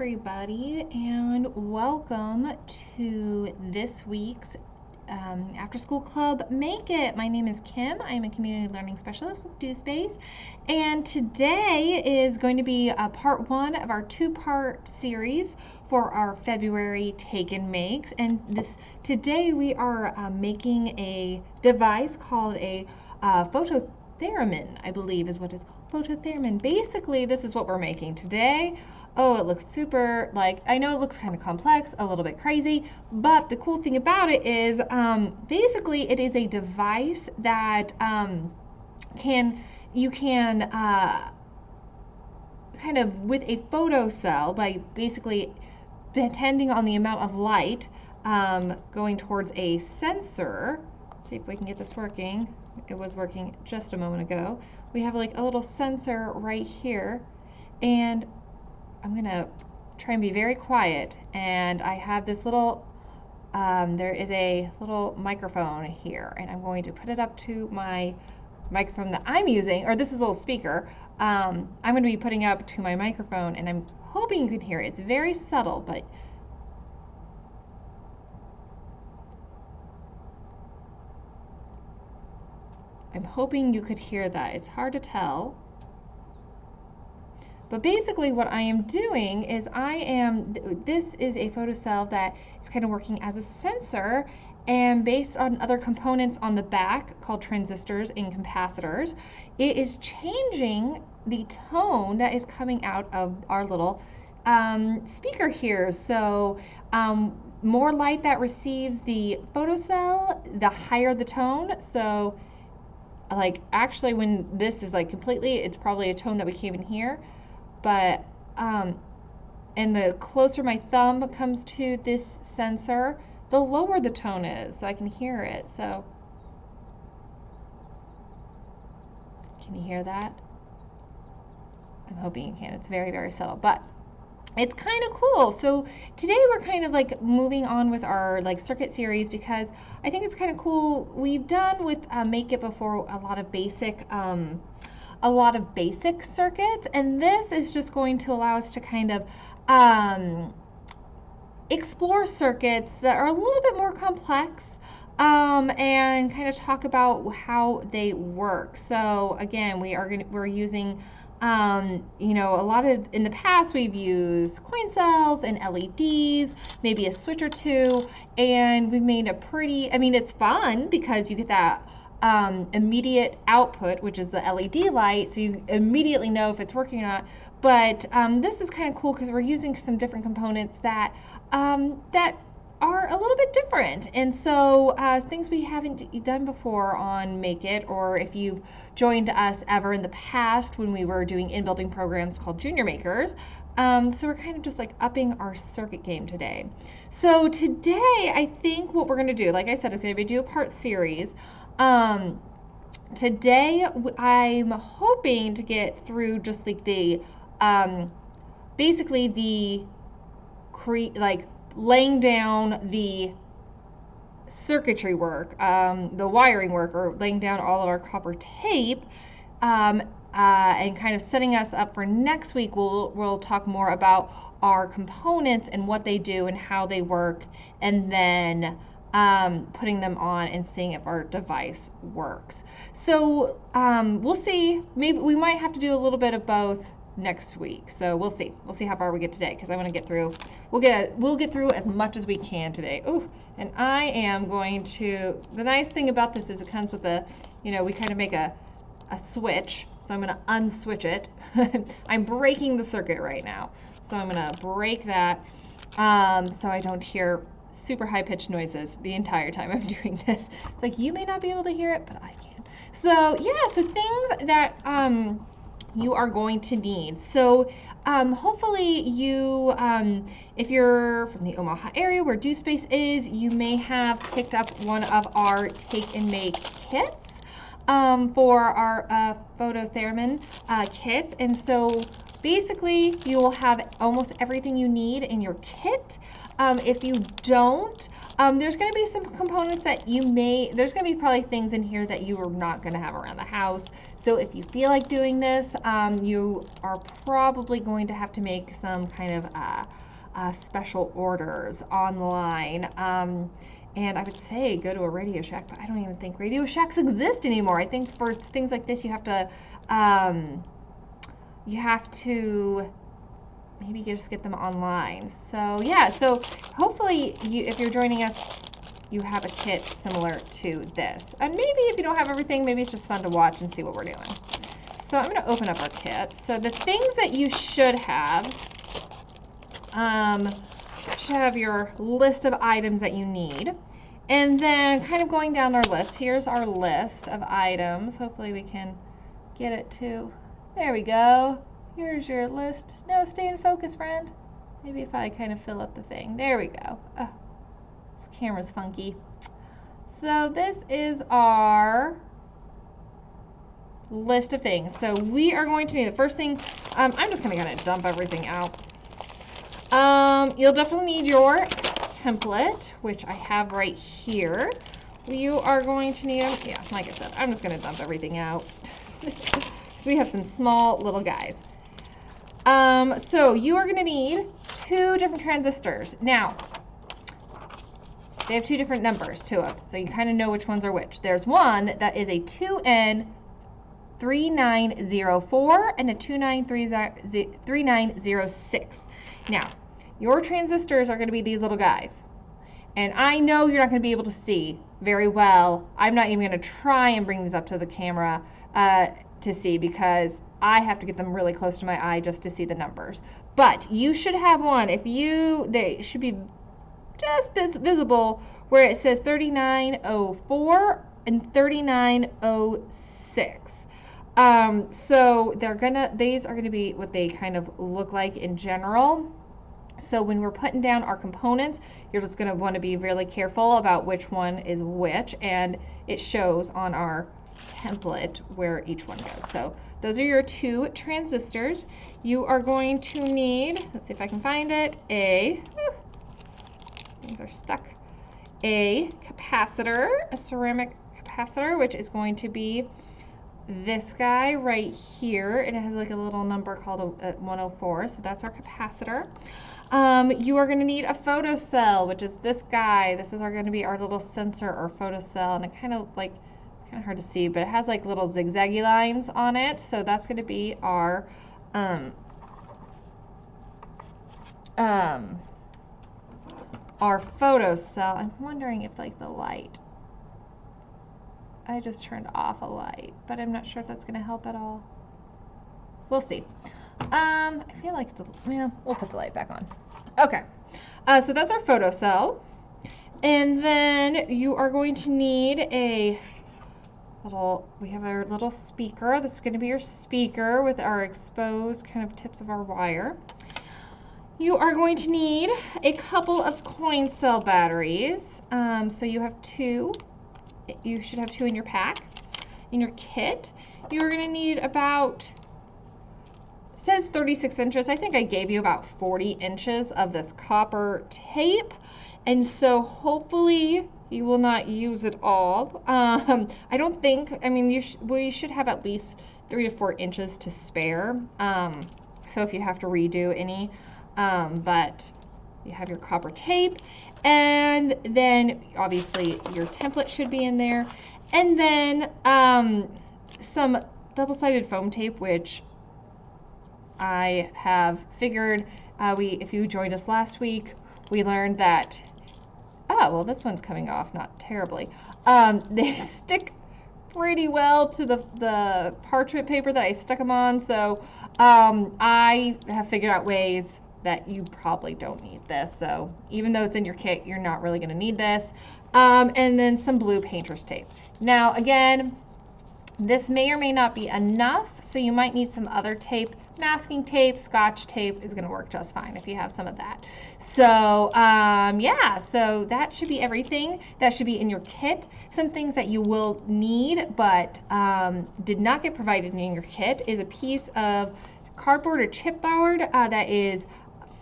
everybody, and welcome to this week's After School Club Make It. My name is Kim. I am a community learning specialist with DoSpace, and today is going to be part one of our two-part series for our February Take and Makes. And today we are making a device called a phototheremin, I believe is what it's called. Phototheremin. Basically, this is what we're making today. Oh, it looks super, I know it looks kind of complex, a little bit crazy, but the cool thing about it is basically it is a device that you can kind of with a photocell, by basically depending on the amount of light going towards a sensor. Let's see if we can get this working. It was working just a moment ago. We have like a little sensor right here, and I'm gonna try and be very quiet, and I have this little there is a little microphone here, and I'm going to put it up to my microphone that I'm using, or this is a little speaker. I'm going to be putting it up to my microphone, and I'm hoping you can hear it. It's very subtle, but I'm hoping you could hear that. It's hard to tell. But basically what I am doing is this is a photocell that is kind of working as a sensor, and based on other components on the back called transistors and capacitors, it is changing the tone that is coming out of our little speaker here. So more light that receives the photocell, the higher the tone. So actually when this is completely, it's probably a tone that we can't even hear. But and the closer my thumb comes to this sensor, the lower the tone is, so I can hear it. So can you hear that? I'm hoping you can. It's very, very subtle, but it's kind of cool. So today we're kind of moving on with our circuit series, because I think it's kind of cool. We've done with Make It before a lot of basic circuits, and this is just going to allow us to kind of explore circuits that are a little bit more complex, and kind of talk about how they work. So again, we're using a lot of, in the past we've used coin cells and LEDs, maybe a switch or two, and we've made it's fun because you get that immediate output, which is the LED light, so you immediately know if it's working or not. But this is kind of cool because we're using some different components that are a little bit different, and so things we haven't done before on Make It, or if you've joined us ever in the past when we were doing in-building programs called Junior Makers. So we're kind of just upping our circuit game today. So today I think what we're going to do, like I said, is going to be a part series. Today I'm hoping to get through just basically the laying down the circuitry work, the wiring work, or laying down all of our copper tape, and kind of setting us up for next week. We'll talk more about our components and what they do and how they work, and then putting them on and seeing if our device works. So we'll see. Maybe we might have to do a little bit of both next week. So we'll see how far we get today, because I want to get through. We'll get through as much as we can today. Ooh, and I am going to. The nice thing about this is it comes with we kind of make a switch. So I'm going to unswitch it. I'm breaking the circuit right now, so I'm going to break that so I don't hear super high-pitched noises the entire time I'm doing this. It's you may not be able to hear it, but I can. So yeah, so things that you are going to need. So hopefully you, if you're from the Omaha area where DoSpace is, you may have picked up one of our Take and Make kits for our phototheremin kits. And so basically you will have almost everything you need in your kit. If you don't, there's going to be some components that there's going to be probably things in here that you are not going to have around the house. So if you feel like doing this, you are probably going to have to make some kind of special orders online. And I would say go to a Radio Shack, but I don't even think Radio Shacks exist anymore. I think for things like this, you have to maybe just get them online. So yeah, so hopefully if you're joining us, you have a kit similar to this. And maybe if you don't have everything, maybe it's just fun to watch and see what we're doing. So I'm going to open up our kit. So the things that you should have, your list of items that you need. And then kind of going down our list, here's our list of items. Hopefully we can get it to, there we go. Here's your list. No, stay in focus, friend. Maybe if I kind of fill up the thing. There we go. Oh, this camera's funky. So this is our list of things. So we are going to need the first thing. I'm just going to kind of dump everything out. You'll definitely need your template, which I have right here. You are going to need, yeah, like I said, I'm just going to dump everything out. So we have some small little guys. So you are going to need 2 different transistors. Now, they have 2 different numbers to them, so you kind of know which ones are which. There's one that is a 2N3904 and a 3906. Now, your transistors are going to be these little guys. And I know you're not going to be able to see very well. I'm not even going to try and bring these up to the camera to see, because I have to get them really close to my eye just to see the numbers. But you should have one. They should be just visible where it says 3904 and 3906. So these are gonna be what they kind of look like in general. So when we're putting down our components, you're just gonna want to be really careful about which one is which, and it shows on our template where each one goes. So those are your 2 transistors. You are going to need, let's see if I can find it, things are stuck, a capacitor, a ceramic capacitor, which is going to be this guy right here, and it has like a little number called a 104, so that's our capacitor. You are going to need a photocell, which is this guy. This is going to be our little sensor or photocell, and it kind of hard to see, but it has like little zigzaggy lines on it, so that's going to be our photocell. I'm wondering if like the light, I just turned off a light, but I'm not sure if that's going to help at all. We'll see. I feel like we'll put the light back on. Okay, so that's our photocell, and then you are going to need we have our little speaker. This is going to be your speaker with our exposed kind of tips of our wire. You are going to need a couple of coin cell batteries. So you have 2. You should have 2 in your pack, in your kit. You are going to need about, it says 36 inches. I think I gave you about 40 inches of this copper tape. And so hopefully you will not use it all. I don't think, we should have at least 3 to 4 inches to spare. So if you have to redo any, but you have your copper tape, and then obviously your template should be in there, and then some double-sided foam tape, which I have figured, if you joined us last week, we learned that, this one's coming off, not terribly. They stick pretty well to the parchment paper that I stuck them on, so I have figured out ways that you probably don't need this. So even though it's in your kit, you're not really going to need this. And then some blue painter's tape. Now again, this may or may not be enough, so you might need some other tape. Masking tape, Scotch tape is going to work just fine if you have some of that. So yeah, so that should be everything. That should be in your kit. Some things that you will need but did not get provided in your kit is a piece of cardboard or chipboard that is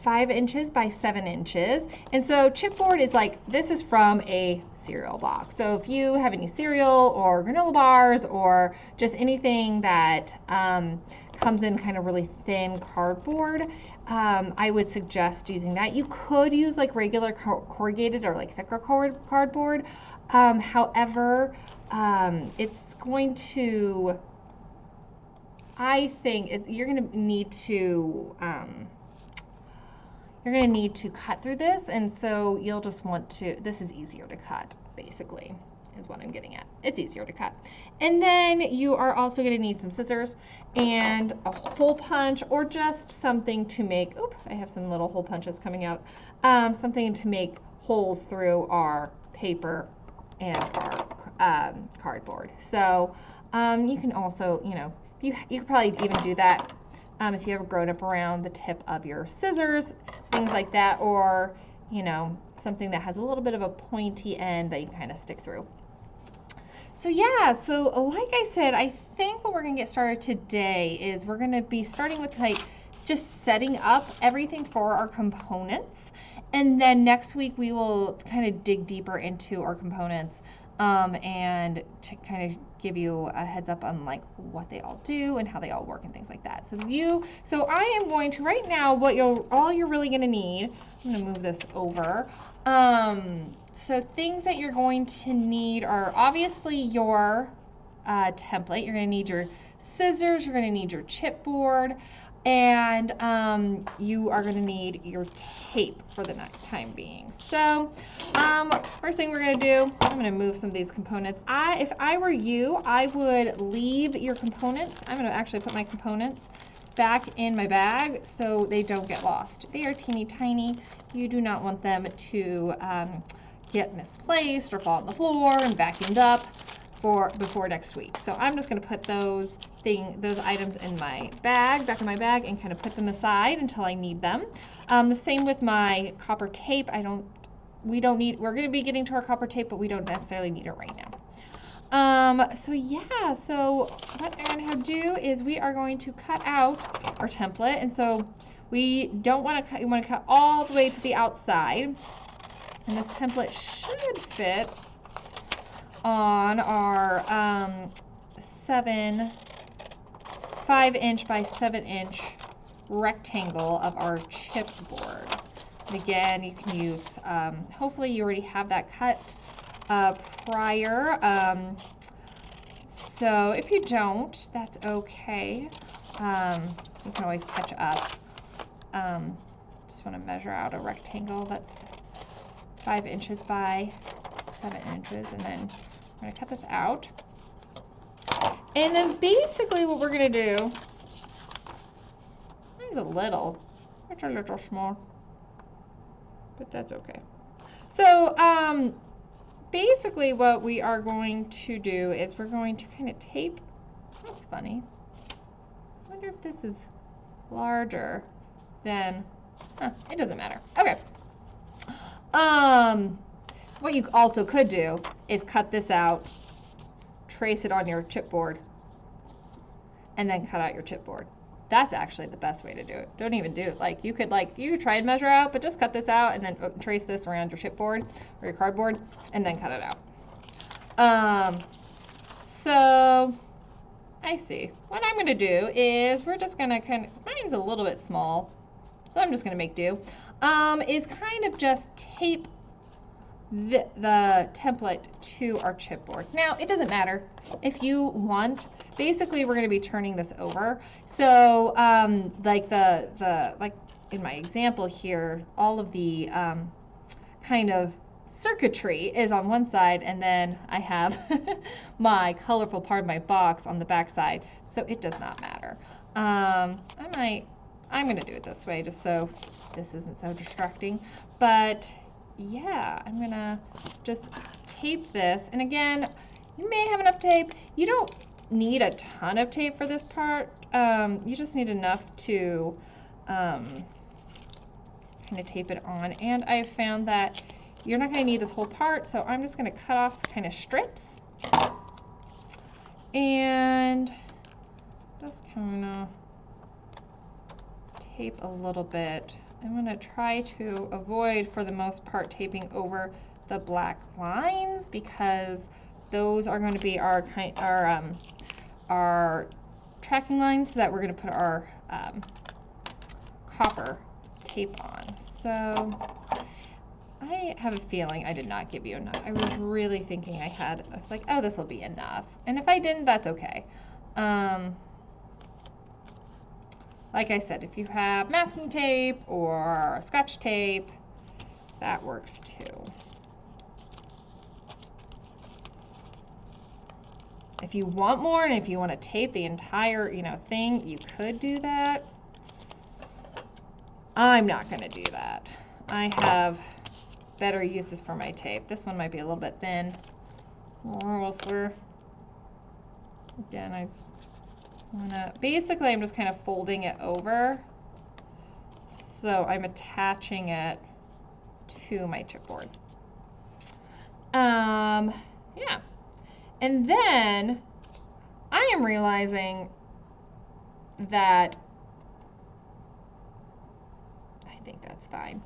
5 inches by 7 inches. And so chipboard is like, this is from a cereal box. So if you have any cereal or granola bars or just anything that comes in kind of really thin cardboard, I would suggest using that. You could use like regular corrugated or like thicker cardboard. However, it's going to, I think you're going to need to cut through this, and so you'll just want to, this is easier to cut, basically, is what I'm getting at. It's easier to cut. And then you are also going to need some scissors and a hole punch, or just something to make, oops, I have some little hole punches coming out, something to make holes through our paper and our cardboard. So you can also, you could probably even do that if you have grown up around the tip of your scissors, things like that, or something that has a little bit of a pointy end that you kind of stick through. So yeah, so like I said, I think what we're gonna get started today is we're gonna be starting with like just setting up everything for our components, and then next week we will kind of dig deeper into our components and to kind of give you a heads up on like what they all do and how they all work and things like that. So I am going to right now, all you're really gonna need, I'm gonna move this over. So things that you're going to need are obviously your template. You're gonna need your scissors, you're gonna need your chipboard, and you are gonna need your tape for the time being. So first thing we're gonna do, I'm gonna move some of these components. If I were you, I would leave your components. I'm gonna actually put my components back in my bag so they don't get lost. They are teeny tiny. You do not want them to get misplaced or fall on the floor and vacuumed up before next week. So I'm just going to put those items in my bag, back in my bag, and kind of put them aside until I need them. The same with my copper tape. We're going to be getting to our copper tape, but we don't necessarily need it right now. So yeah, so what I'm going to do is we are going to cut out our template, and so we don't want to cut, you want to cut all the way to the outside, and this template should fit on our 5 inch by 7 inch rectangle of our chipboard. And again, you can use, hopefully you already have that cut prior. So if you don't, that's okay. You can always catch up. Just want to measure out a rectangle that's 5 inches by 7 inches, and then I'm going to cut this out. And then basically what we're going to do, mine's a little small, but that's okay. So basically what we are going to do is we're going to kind of tape. That's funny. I wonder if this is larger than, it doesn't matter. Okay. What you also could do is cut this out, trace it on your chipboard, and then cut out your chipboard. That's actually the best way to do it. Don't even do it. Like you could try and measure out, but just cut this out and then trace this around your chipboard or your cardboard and then cut it out. So I see. What I'm gonna do is we're just gonna mine's a little bit small, so I'm just gonna make do. Is kind of just tape the template to our chipboard. Now, it doesn't matter if you want. Basically, we're going to be turning this over. So, like like in my example here, all of the kind of circuitry is on one side, and then I have my colorful part of my box on the back side. So it does not matter. I'm going to do it this way just so this isn't so distracting. But yeah, I'm going to just tape this. And again, you may have enough tape. You don't need a ton of tape for this part. You just need enough to kind of tape it on. And I found that you're not going to need this whole part, so I'm just going to cut off kind of strips. And just kind of tape a little bit. I'm going to try to avoid, for the most part, taping over the black lines because those are going to be our tracking lines that we're going to put our copper tape on. So I have a feeling I did not give you enough. I was really thinking I was like, oh, this will be enough. And if I didn't, that's okay. Like I said, if you have masking tape or Scotch tape, that works too. If you want more and if you want to tape the entire, thing, you could do that. I'm not going to do that. I have better uses for my tape. This one might be a little bit thin. Again, basically I'm just kind of folding it over. So I'm attaching it to my chipboard. Yeah. And then I am realizing that I think that's fine.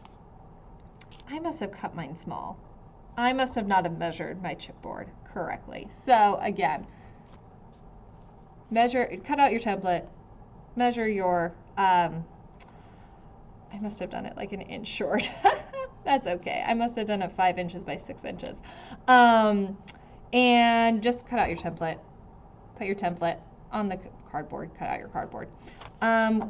I must have cut mine small. I must have not have measured my chipboard correctly. So again, cut out your template, measure your, I must have done it like an inch short. That's okay. I must have done it 5 inches by 6 inches. And just cut out your template. Put your template on the cardboard. Cut out your cardboard.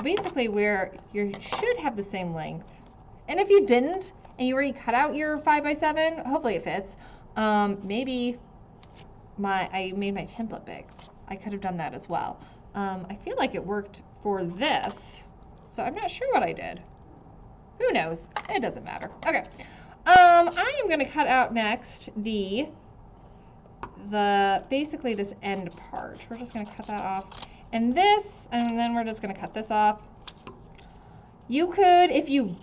Basically, where you should have the same length. And if you didn't, and you already cut out your 5 by 7, hopefully it fits. Maybe I made my template big. I could have done that as well. I feel like it worked for this, so I'm not sure what I did. Who knows? It doesn't matter. Okay. I am going to cut out next basically this end part. We're just going to cut that off. And then we're just going to cut this off. You could, if you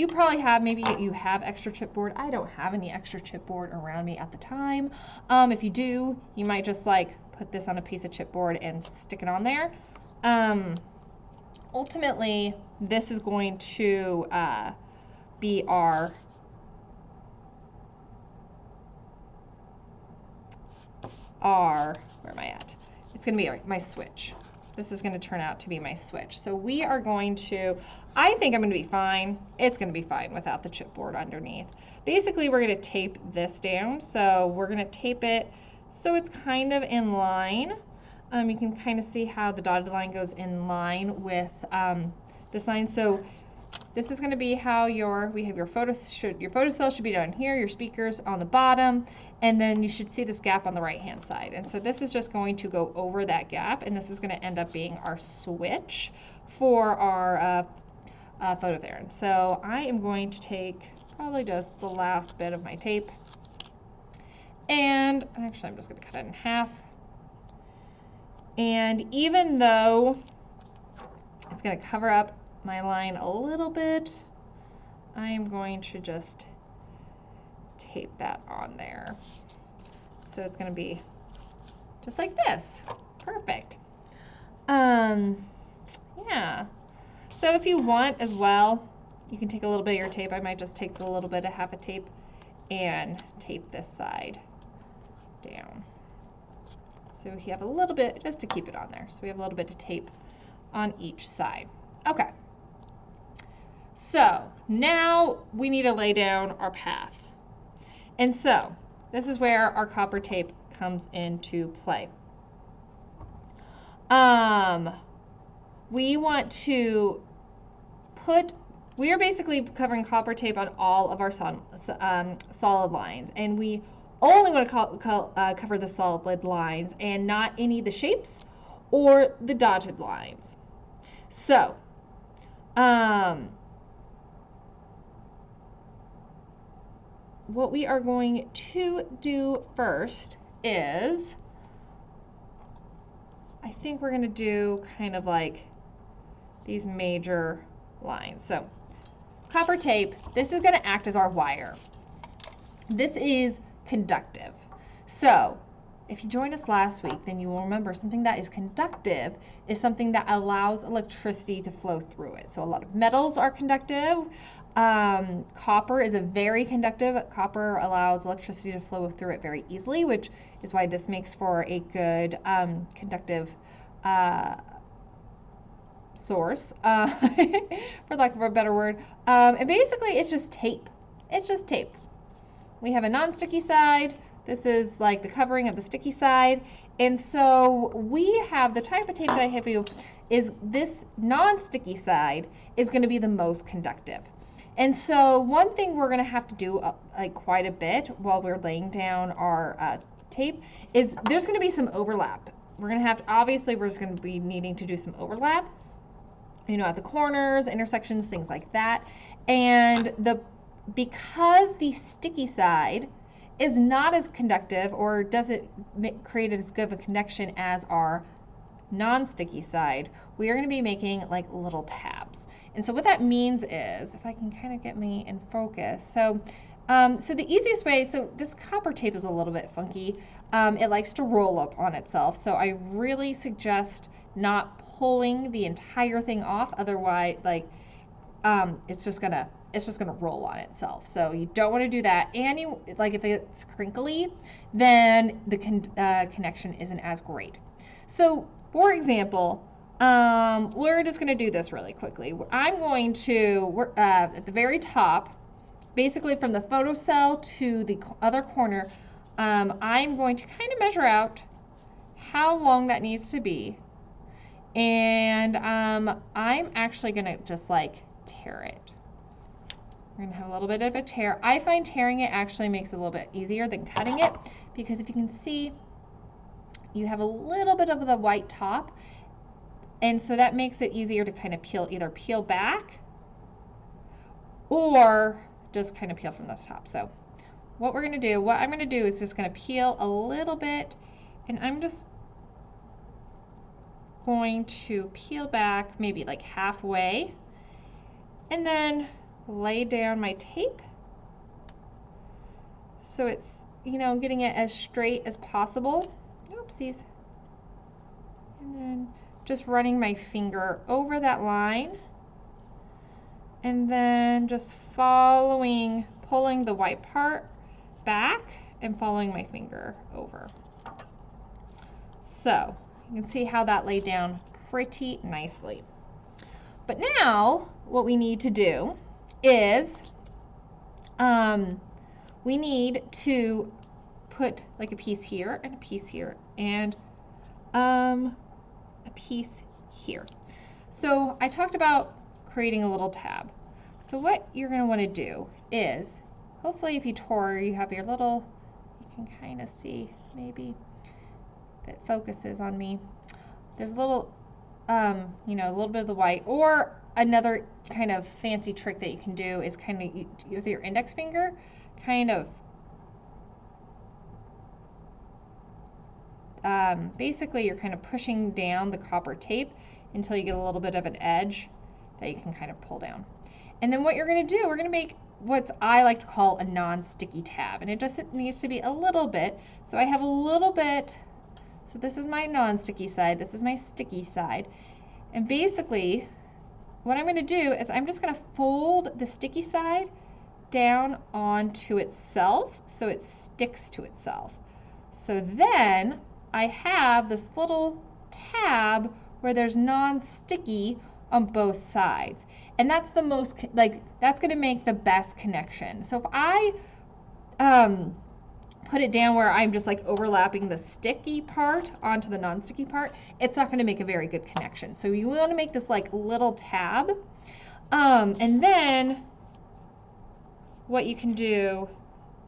probably have, maybe you have extra chipboard. I don't have any extra chipboard around me at the time. If you do, you might just like put this on a piece of chipboard and stick it on there. Ultimately, this is going to be where am I at? It's going to be my switch. This is going to turn out to be my switch. So we are going to, I think I'm going to be fine. It's going to be fine without the chipboard underneath. Basically, we're going to tape this down. So we're going to tape it so it's kind of in line. You can kind of see how the dotted line goes in line with this line. So this is going to be how your photo cell should be down here, your speakers on the bottom, and then you should see this gap on the right hand side. And so this is just going to go over that gap, and this is going to end up being our switch for our phototherapy. So I am going to take probably just the last bit of my tape, and actually I'm just going to cut it in half. And even though it's going to cover up my line a little bit, I am going to just tape that on there. So it's going to be just like this. Perfect. Yeah. So if you want as well, you can take a little bit of your tape. I might just take a little bit of half a tape and tape this side down. So we have a little bit, just to keep it on there. So we have a little bit of tape on each side. Okay. So now we need to lay down our path. And so this is where our copper tape comes into play. We want to we are basically covering copper tape on all of our solid lines, and we only want to cover the solid lines and not any of the shapes or the dotted lines. So, what we are going to do first is, I think we're going to do kind of like these major lines. So, copper tape, this is going to act as our wire. This is conductive. So, if you joined us last week, then you will remember something that is conductive is something that allows electricity to flow through it. So a lot of metals are conductive. Copper is a very conductive. Copper allows electricity to flow through it very easily, which is why this makes for a good conductive source, for lack of a better word. And basically, it's just tape. It's just tape. We have a non-sticky side. This is like the covering of the sticky side. And so we have the type of tape that I have you is this non-sticky side is going to be the most conductive. And so one thing we're going to have to do like quite a bit while we're laying down our tape is there's going to be some overlap. We're going to have to, obviously we're just going to be needing to do some overlap, you know, at the corners, intersections, things like that. And because the sticky side is not as conductive or doesn't create as good of a connection as our non-sticky side, we are going to be making like little tabs. And so what that means is, if I can kind of get me in focus, so the easiest way, so this copper tape is a little bit funky. It likes to roll up on itself, so I really suggest not pulling the entire thing off, otherwise like it's just gonna roll on itself. So you don't want to do that. And you, like, if it's crinkly, then the connection isn't as great. So for example, we're just going to do this really quickly. I'm going to, at the very top, basically from the photocell to the other corner, I'm going to kind of measure out how long that needs to be. And I'm actually going to just like tear it. We're going to have a little bit of a tear. I find tearing it actually makes it a little bit easier than cutting it, because if you can see, you have a little bit of the white top, and so that makes it easier to kind of either peel back or just kind of peel from the top. So what I'm going to do is just going to peel a little bit, and I'm just going to peel back maybe like halfway, and then lay down my tape so it's, you know, getting it as straight as possible. Oopsies. And then just running my finger over that line, and then just pulling the white part back and following my finger over. So you can see how that laid down pretty nicely. But now what we need to do is we need to put like a piece here and a piece here and a piece here. So I talked about creating a little tab. So what you're going to want to do is, hopefully if you tore, you have your little, you can kind of see maybe if it focuses on me. There's a little, you know, a little bit of the white, or another kind of fancy trick that you can do is kind of with your index finger, kind of basically you're kind of pushing down the copper tape until you get a little bit of an edge that you can kind of pull down. And then what you're going to do, we're going to make what I like to call a non-sticky tab, and it just needs to be a little bit. So I have a little bit, so this is my non-sticky side, this is my sticky side, and basically what I'm going to do is I'm just going to fold the sticky side down onto itself so it sticks to itself. So then I have this little tab where there's non-sticky on both sides, and that's the most, like, that's going to make the best connection. So if I put it down where I'm just like overlapping the sticky part onto the non-sticky part, it's not going to make a very good connection. So you want to make this like little tab, and then what you can do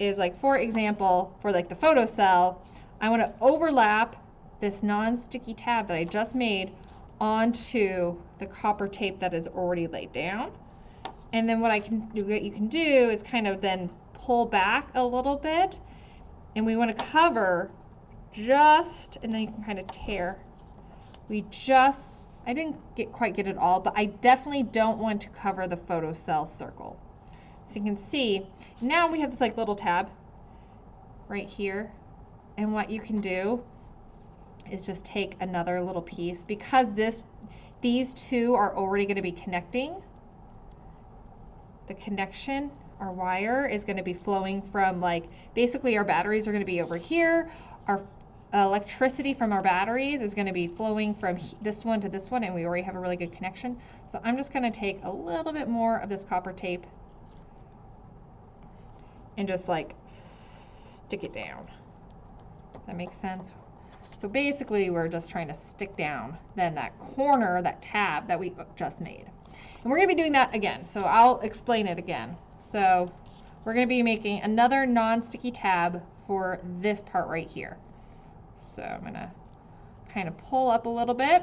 is, like, for example, for like the photocell, I want to overlap this non-sticky tab that I just made onto the copper tape that is already laid down. And then what you can do is kind of then pull back a little bit, and we want to cover just, and then you can kind of tear. I didn't quite get it all, but I definitely don't want to cover the photocell circle. So you can see, now we have this like little tab right here, And what you can do is just take another little piece, because these two are already going to be connecting. The connection, our wire is going to be flowing from, like, basically our batteries are going to be over here. Our electricity from our batteries is going to be flowing from this one to this one, and we already have a really good connection. So I'm just going to take a little bit more of this copper tape and just like stick it down. Does that make sense? So basically we're just trying to stick down then that corner, that tab that we just made. And we're going to be doing that again, so I'll explain it again. So we're going to be making another non-sticky tab for this part right here. So I'm going to kind of pull up a little bit,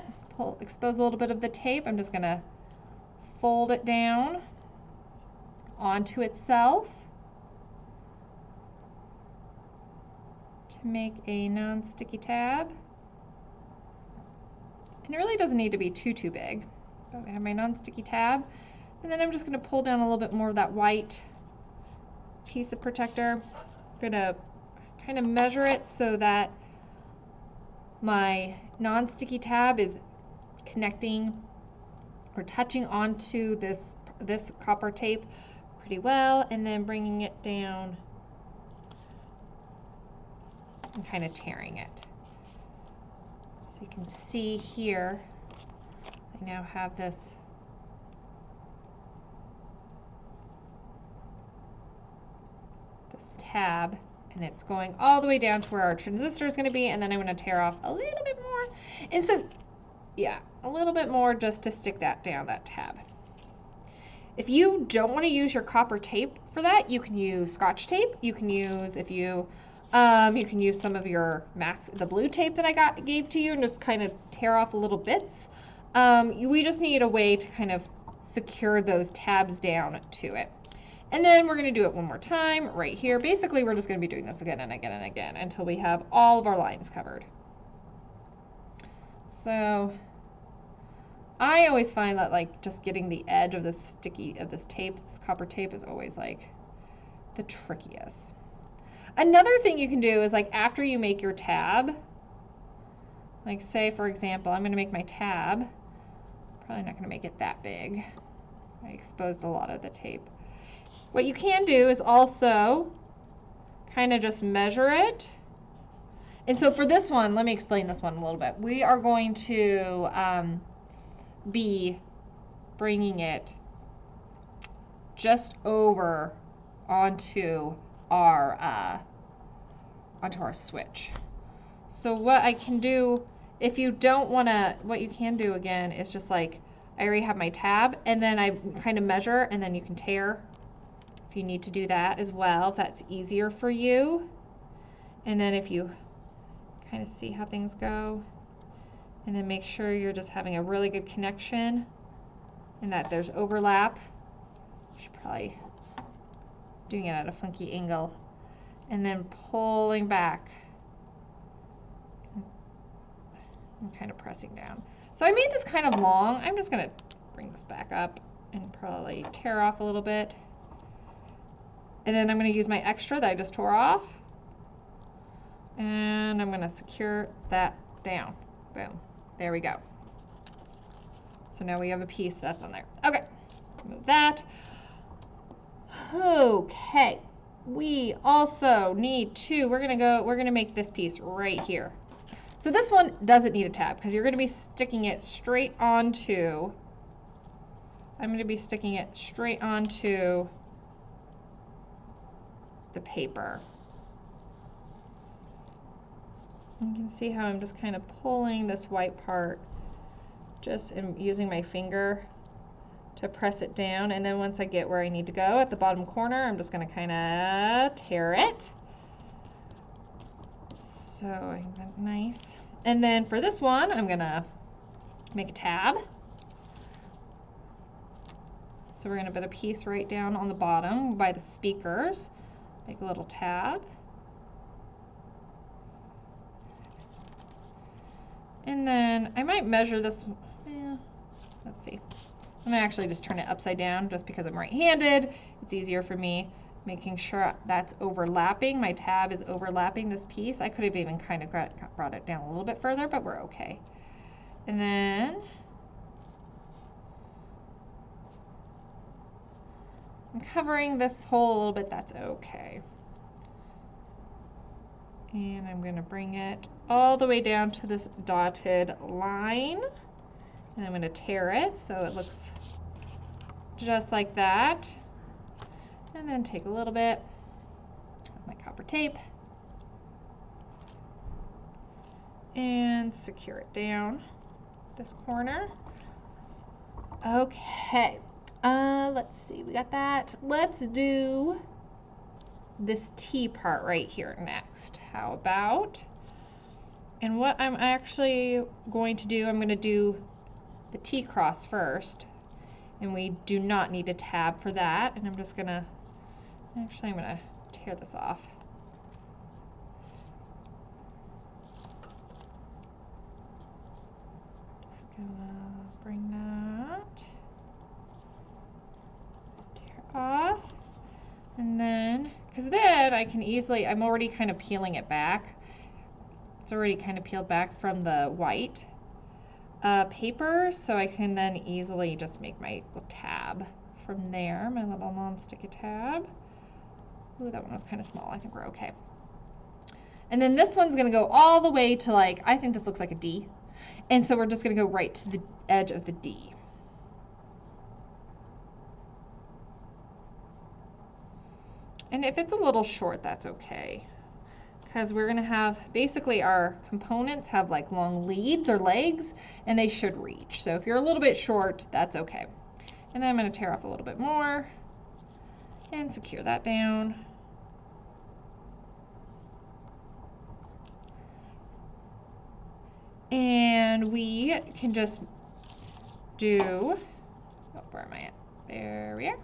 expose a little bit of the tape. I'm just going to fold it down onto itself to make a non-sticky tab. And it really doesn't need to be too big. But I have my non-sticky tab, and then I'm just going to pull down a little bit more of that white piece of protector. I'm going to kind of measure it so that my non-sticky tab is connecting or touching onto this copper tape pretty well, and then bringing it down and kind of tearing it. So you can see here, I now have this tab, and it's going all the way down to where our transistor is going to be, and then I'm going to tear off a little bit more. And so, yeah, a little bit more just to stick that down, that tab. If you don't want to use your copper tape for that, you can use Scotch tape. You can use, if you can use some of your the blue tape that I gave to you, and just kind of tear off little bits. We just need a way to kind of secure those tabs down to it. And then we're going to do it one more time right here. Basically, we're just going to be doing this again and again and again until we have all of our lines covered. So I always find that, like, just getting the edge of this tape, this copper tape, is always like the trickiest. Another thing you can do is, like, after you make your tab, like, say for example, I'm going to make my tab. Probably not going to make it that big. I exposed a lot of the tape. What you can do is also kind of just measure it. And so for this one, let me explain this one a little bit. We are going to be bringing it just over onto our switch. So what I can do, if you don't want to, what you can do again is just, like, I already have my tab, and then I kind of measure, and then you can tear if you need to do that as well, if that's easier for you. And then if you kind of see how things go, and then make sure you're just having a really good connection and that there's overlap. You should probably doing it at a funky angle, and then pulling back and kind of pressing down. So I made this kind of long. I'm just going to bring this back up and probably tear off a little bit. And then I'm going to use my extra that I just tore off, and I'm going to secure that down. Boom. There we go. So now we have a piece that's on there. Okay, move that. Okay, we also need to, we're going to make this piece right here. So this one doesn't need a tab because you're going to be sticking it straight onto, I'm going to be sticking it straight onto the paper. You can see how I'm just kind of pulling this white part, just using my finger to press it down, and then once I get where I need to go at the bottom corner, I'm just going to kind of tear it. So I got nice. And then for this one, I'm going to make a tab. So we're going to put a piece right down on the bottom by the speakers. Make a little tab. And then I might measure this. Let's see. I'm going to actually just turn it upside down just because I'm right-handed. It's easier for me. making sure that's overlapping. My tab is overlapping this piece. I could have even kind of brought it down a little bit further, but we're okay. And then I'm covering this hole a little bit, that's okay. And I'm going to bring it all the way down to this dotted line. And I'm going to tear it so it looks just like that. And then take a little bit of my copper tape and secure it down this corner. Okay, let's see, we got that. Let's do this T part right here next. How about, and what I'm actually going to do, I'm going to do the T cross first, and we do not need a tab for that. And I'm just going to, actually I'm going to tear this off. Just going to bring that, tear off, and then, because then I can easily, I'm already kind of peeling it back. It's already kind of peeled back from the white paper, so I can then easily just make my little tab from there, my little non-sticky tab. Ooh, that one was kind of small. I think we're okay. And then this one's going to go all the way to, like, I think this looks like a D. And so we're just going to go right to the edge of the D. And if it's a little short, that's okay. Because we're going to have, basically our components have like long leads or legs, and they should reach. So if you're a little bit short, that's okay. And then I'm going to tear off a little bit more and secure that down. And we can just do, oh, where am I at? There we are.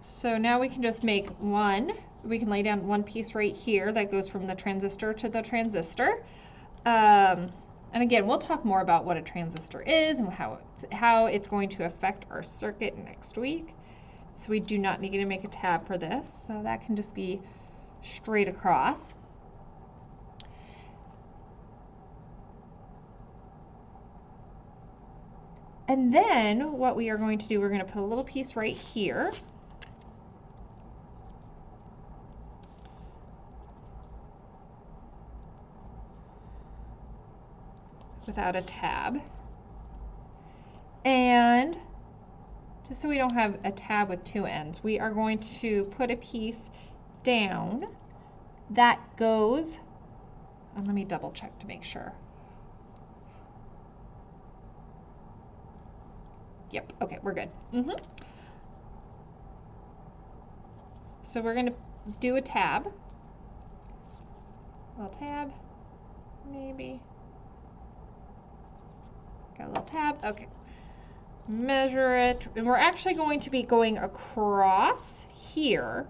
So now we can just make one, we can lay down one piece right here that goes from the transistor to the transistor. And again, we'll talk more about what a transistor is and how it's going to affect our circuit next week. So we do not need to make a tab for this, so that can just be straight across. And then what we are going to do, we're going to put a little piece right here. Without a tab. And just so we don't have a tab with two ends, we are going to put a piece down that goes, and let me double check to make sure. Yep, okay, we're good. So we're going to do a tab. A little tab, maybe. Got a little tab, okay. Measure it, and we're actually going to be going across here,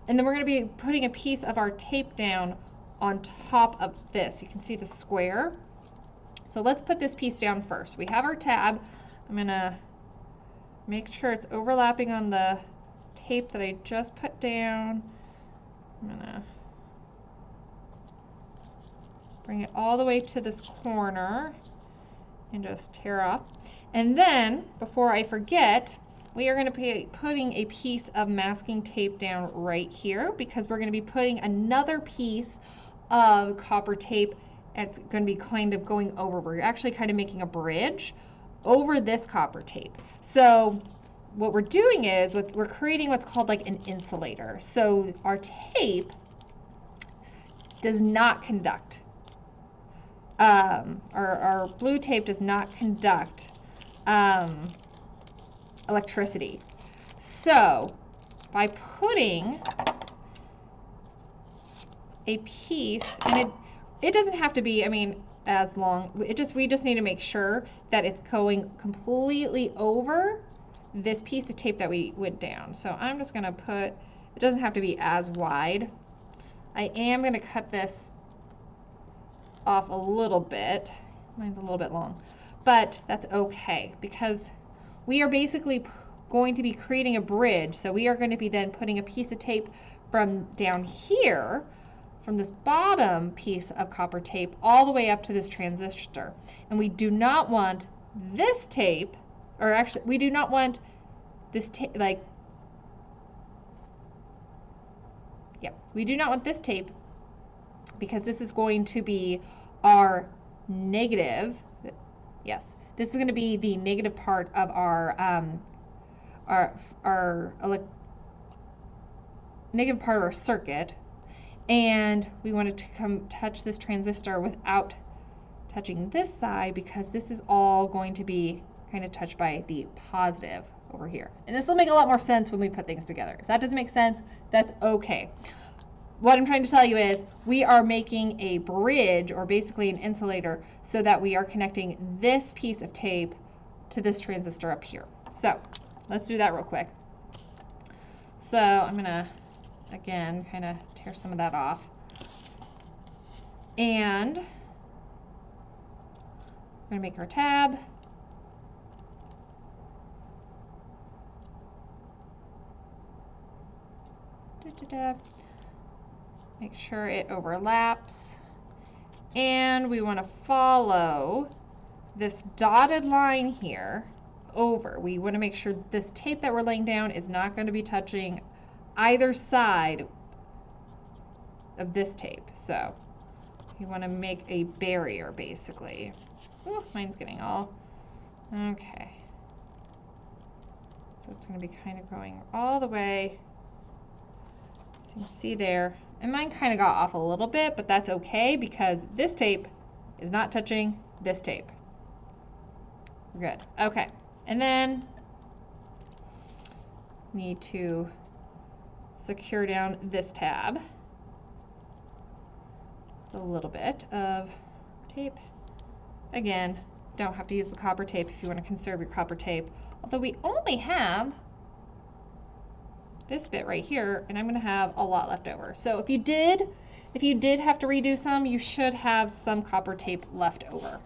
and then we're going to be putting a piece of our tape down on top of this. You can see the square. So let's put this piece down first. We have our tab. I'm going to make sure it's overlapping on the tape that I just put down. I'm going to bring it all the way to this corner and just tear off. And then, before I forget, we are going to be putting a piece of masking tape down right here, because we're going to be putting another piece of copper tape, and it's going to be kind of going over. We're actually kind of making a bridge over this copper tape. So what we're doing is we're creating what's called like an insulator. So our tape does not conduct. Our blue tape does not conduct electricity. So by putting a piece, and it doesn't have to be, I mean, as long, we just need to make sure that it's going completely over this piece of tape that we went down. So I'm just gonna put, it doesn't have to be as wide. I am gonna cut this off a little bit. Mine's a little bit long, but that's okay, because we are basically going to be creating a bridge. So we are going to be then putting a piece of tape from down here, from this bottom piece of copper tape, all the way up to this transistor. And we do not want this tape, or actually we do not want this tape, like, yeah, we do not want this tape, because this is going to be our negative. Yes, this is going to be the negative part of our negative part of our circuit, and we wanted to come touch this transistor without touching this side, because this is all going to be kind of touched by the positive over here. And this will make a lot more sense when we put things together. If that doesn't make sense, that's okay. What I'm trying to tell you is we are making a bridge, or basically an insulator, so that we are connecting this piece of tape to this transistor up here. So let's do that real quick. So I'm gonna, again, kind of tear some of that off. And we're gonna make our tab. Make sure it overlaps. And we want to follow this dotted line here over. We want to make sure this tape that we're laying down is not going to be touching either side of this tape. So you want to make a barrier, basically. Ooh, mine's getting all, okay. So it's going to be kind of going all the way. So you can see there. And mine kind of got off a little bit, but that's okay, because this tape is not touching this tape. We're good. Okay. And then need to secure down this tab. A little bit of tape. Again, don't have to use the copper tape if you want to conserve your copper tape. Although we only have this bit right here, and I'm going to have a lot left over. So if you did have to redo some, you should have some copper tape left over.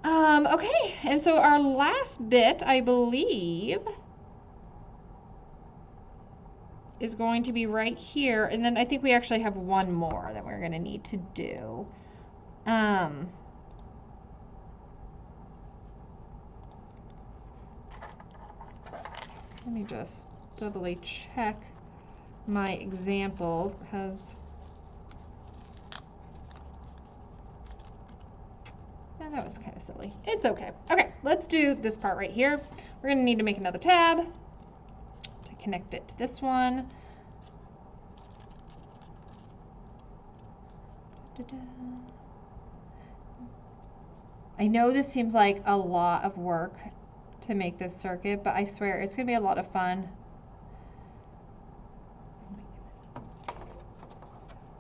Okay, and so our last bit, I believe, is going to be right here, and then I think we actually have one more that we're going to need to do. Let me just doubly check my example, because that was kind of silly. It's okay. Okay, let's do this part right here. We're going to need to make another tab to connect it to this one. I know this seems like a lot of work to make this circuit, but I swear it's going to be a lot of fun.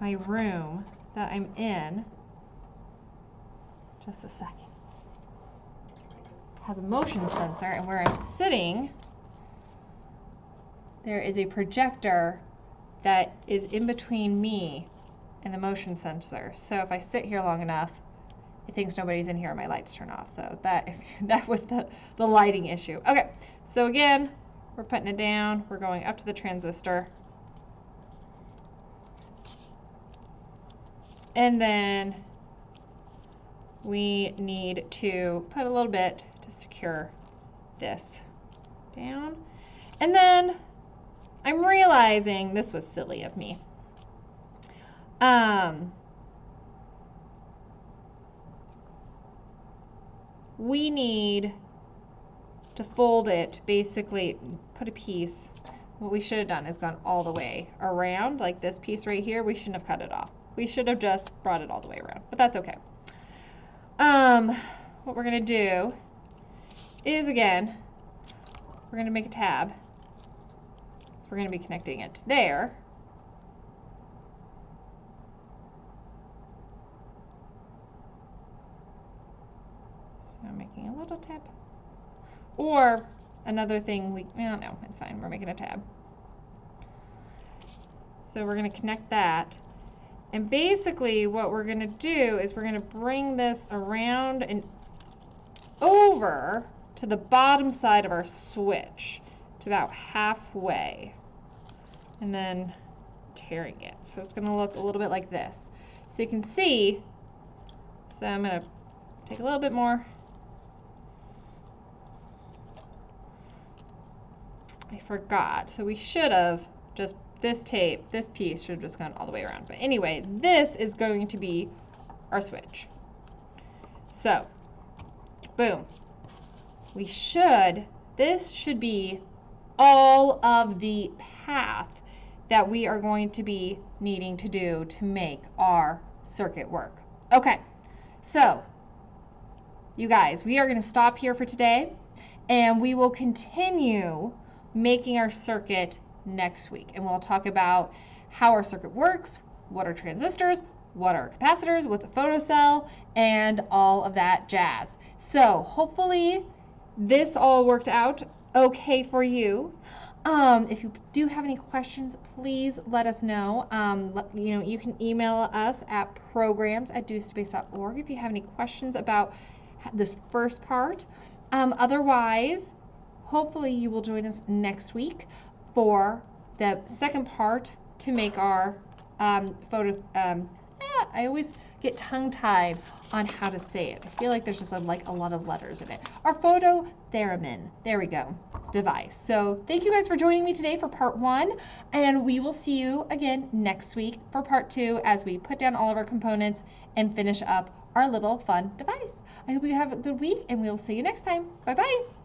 My room that I'm in, just a second, has a motion sensor, and where I'm sitting, there is a projector that is in between me and the motion sensor. So if I sit here long enough, it thinks nobody's in here and my lights turn off. So that was the lighting issue. Okay, so again, we're putting it down. We're going up to the transistor. And then we need to put a little bit to secure this down. And then I'm realizing this was silly of me. We need to fold it, basically put a piece. What we should have done is gone all the way around, like this piece right here. We shouldn't have cut it off. We should have just brought it all the way around, but that's okay. What we're going to do is, again, we're going to make a tab. So we're going to be connecting it to there. So I'm making a little tab. Or another thing well, no, it's fine. We're making a tab. So we're going to connect that. And basically what we're going to do is we're going to bring this around and over to the bottom side of our switch to about halfway, and then tearing it. So it's going to look a little bit like this. So you can see, so I'm going to take a little bit more. I forgot. So we should have just, this tape, this piece should have just gone all the way around. But anyway, this is going to be our switch. So, boom. This should be all of the path that we are going to be needing to do to make our circuit work. Okay, so you guys, we are going to stop here for today, and we will continue making our circuit next week. And we'll talk about how our circuit works, what are transistors, what are capacitors, what's a photocell, and all of that jazz. So hopefully this all worked out okay for you. If you do have any questions, please let us know. You can email us at programs@dospace.org if you have any questions about this first part. Otherwise, hopefully you will join us next week for the second part to make our I always get tongue-tied on how to say it. I feel like there's just a lot of letters in it. Our phototheremin, there we go, device. So thank you guys for joining me today for part 1, and we will see you again next week for part 2 as we put down all of our components and finish up our little fun device. I hope you have a good week, and we will see you next time. Bye-bye.